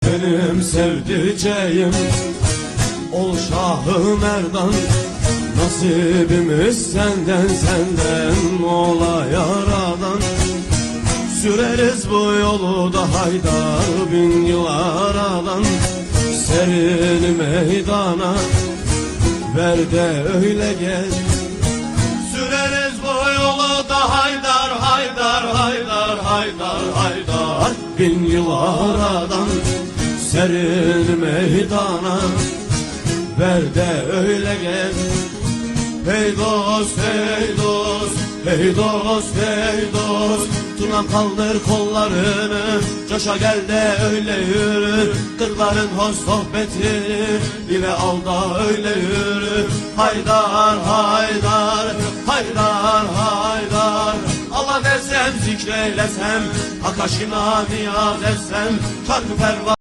benim sevdiceğim. Ol Şah-ı Merdan, nasibimiz senden, senden ola yaradan. Süreriz bu yolu da Haydar, bin yıl aradan. Serin meydana ver de öyle gel. Süreriz bu yolu da Haydar, Haydar, Haydar, Haydar, Haydar. Bin yıl aradan serin meydana ver de öyle gel. Hey dost, hey dost, hey dost, hey dost. Tuna kaldır kollarını, coşa gel de öyle yürü. Kırkların hoş sohbetini ile al da öyle yürü. Haydar, Haydar, Haydar, Haydar. Allah desem, zikreylesem, Hak aşkına niyaz etsem, çarkı perva